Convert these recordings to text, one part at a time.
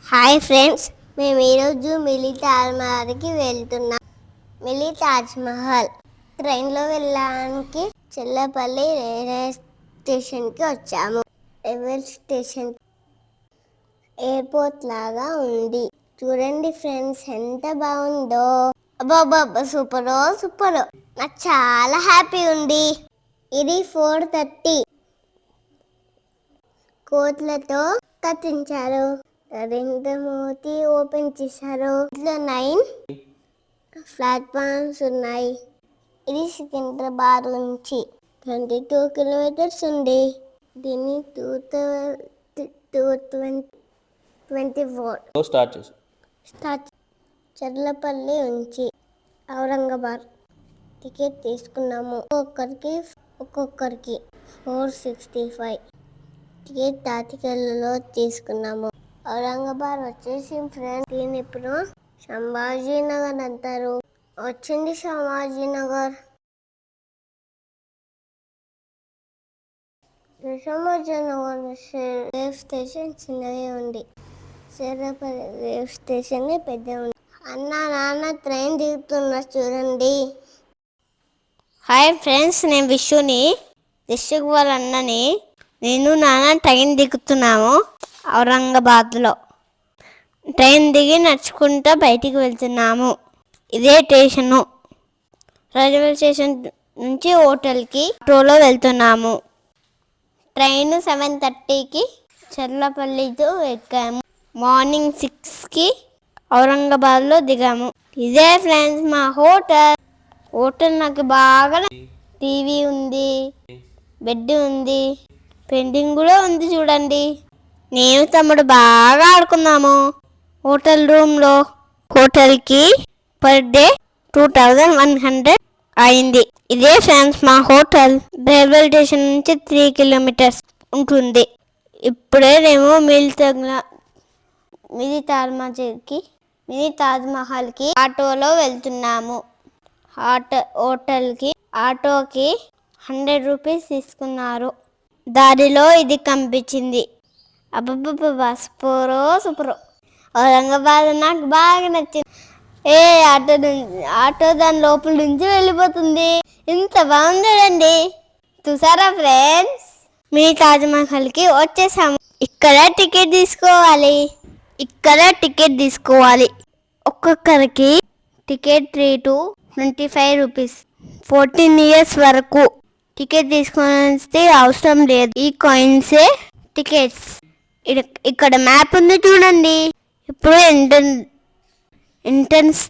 Hi friends, మేము ఈరోజు mini తాజ్మహల్కి వెళ్తున్నాం. మినీ తాజ్మహల్ ట్రైన్లో వెళ్ళడానికి చెల్లపల్లి రైల్వే స్టేషన్కి వచ్చాము. రైల్వే స్టేషన్ ఎయిర్పోర్ట్ లాగా ఉంది. చూడండి ఫ్రెండ్స్, ఎంత బాగుందో. అబ్బాబ్బా, సూపర్. నాకు చాలా హ్యాపీ ఉంది. ఇది 430 కోట్లతో కట్టించారు. నరేంద్ర మోదీ ఓపెన్ చేశారు. ఇంట్లో 9 ప్లాట్ఫామ్స్ ఉన్నాయి. ఇది సికింద్రాబాద్ నుంచి 22 కిలోమీటర్స్ ఉంది. దీన్ని 2024 స్టార్ట్. చర్లపల్లి నుంచి ఔరంగాబాద్ టికెట్ తీసుకున్నాము. ఒక్కొక్కరికి 465 టికెట్ తాటికల్లో తీసుకున్నాము. ఔరంగాబాద్ వచ్చేసి ఫ్రెండ్స్, దీన్ని ఇప్పుడు సంభాజీనగర్ అంటారు. వచ్చింది సంభాజీనగర్. రైల్వే స్టేషన్ చిన్నగా ఉంది. చెర్లపల్లి రైల్వే స్టేషన్ పెద్ద ఉంది. నాన్న ట్రైన్ దిగుతున్నా చూడండి. హాయ్ ఫ్రెండ్స్, నేను విషుని, వాళ్ళ అన్నని. నేను నాన్న ట్రైన్ దిగుతున్నాము. ఔరంగాబాద్లో ట్రైన్ దిగి నడుచుకుంటూ బయటికి వెళ్తున్నాము. ఇదే స్టేషను. రైల్వే స్టేషన్ నుంచి హోటల్కి ఆటోలో వెళ్తున్నాము. ట్రైన్ 7:30కి చర్లపల్లితో ఎక్కాము. మార్నింగ్ 6కి ఔరంగాబాద్లో దిగాము. ఇదే ఫ్రెండ్స్ మా హోటల్ నాకు బాగా టీవీ ఉంది, బెడ్ ఉంది, పెయింటింగ్ కూడా ఉంది చూడండి. నేను తమ్ముడు బాగా ఆడుకున్నాము హోటల్ రూమ్లో. హోటల్కి పర్ డే 2100 అయింది. ఇదే ఫ్రెండ్స్ మా హోటల్. రైల్వే స్టేషన్ నుంచి 3 కిలోమీటర్స్ ఉంటుంది. ఇప్పుడే మేము మినీ తాజ్మహల్కి ఆటోలో వెళ్తున్నాము. ఆటోకి 100 రూపీస్ తీసుకున్నారు. దారిలో ఇది కనిపించింది. అబ్బబ్బబ్బా, సూపర్. ఔరంగాబాద్ నాకు బాగా నచ్చింది. ఆటో దాని లోపల నుంచి వెళ్ళిపోతుంది. ఇంత బాగుంది చూడండి. చూసారా ఫ్రెండ్స్, మినీ తాజ్మహల్కి వచ్చేసాము. ఇక్కడ టికెట్ తీసుకోవాలి. ఒక్కొక్కరికి టికెట్ రేటు 25 రూపీస్. 14 years వరకు టికెట్ తీసుకొని అవసరం లేదు. ఈ కాయిన్సే టికెట్స్. ఇక్కడ మ్యాప్ ఉంది చూడండి. ఇప్పుడు ఎంట్రన్స్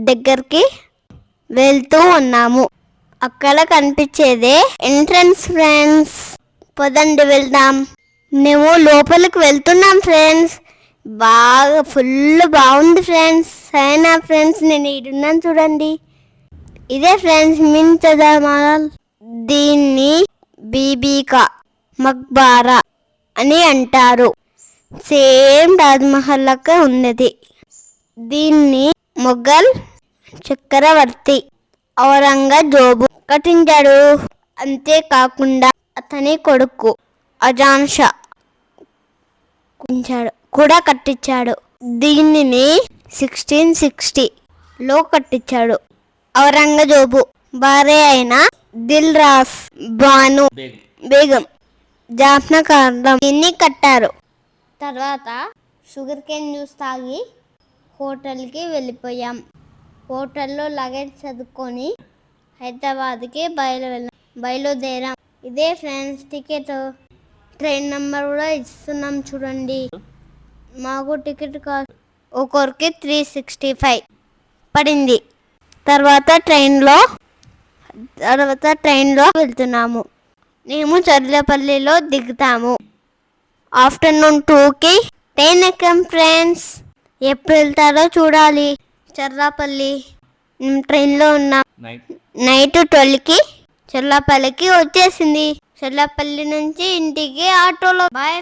దగ్గరికి వెళ్తూ ఉన్నాము. అక్కడ కనిపించేదే ఎంట్రన్స్ ఫ్రెండ్స్. పదండి వెళ్దాం. మేము లోపలికి వెళ్తున్నాం ఫ్రెండ్స్. ఫుల్ బాగుంది ఫ్రెండ్స్. సరేనా ఫ్రెండ్స్, నేను ఇడున్నాను చూడండి. ఇదే ఫ్రెండ్స్ మినీ తాజ్మహల్. దీన్ని బీబీకా మక్బారా అని అంటారు. సేమ్ తాజ్మహల్ లాగా ఉన్నది. దీన్ని మొఘల్ చక్రవర్తి ఔరంగజేబు కట్టించాడు. అంతేకాకుండా అతని కొడుకు అజాన్ షా కూడా కట్టించాడు. దీనిని 1660లో కట్టించాడు. ఔరంగజేబు భార్య అయిన దిల్ రాస్ బాను బేగం జ్ఞాపకార్థం దీన్ని కట్టారు. తర్వాత షుగర్ కేన్ జ్యూస్ తాగి హోటల్కి వెళ్ళిపోయాం. హోటల్లో లగేజ్ చదువుకొని హైదరాబాద్కి బయలుదేరాం. ఇదే ఫ్రెండ్స్ టికెట్. ట్రైన్ నెంబర్ కూడా ఇస్తున్నాం చూడండి. మాకు టికెట్ కాస్ట్ ఒకరికి 365 పడింది. తర్వాత ట్రైన్లో వెళ్తున్నాము. మేము చర్లపల్లిలో దిగుతాము. ఆఫ్టర్నూన్ 2కి ట్రైన్ ఎక్కాం ఫ్రెండ్స్. ఎప్పుడు వెళ్తారో చూడాలి. చర్లపల్లి ట్రైన్లో ఉన్నాం. నైట్ 12కి చర్లపల్లికి వచ్చేసింది. చర్లపల్లి నుంచి ఇంటికి ఆటోలో. బాయ్.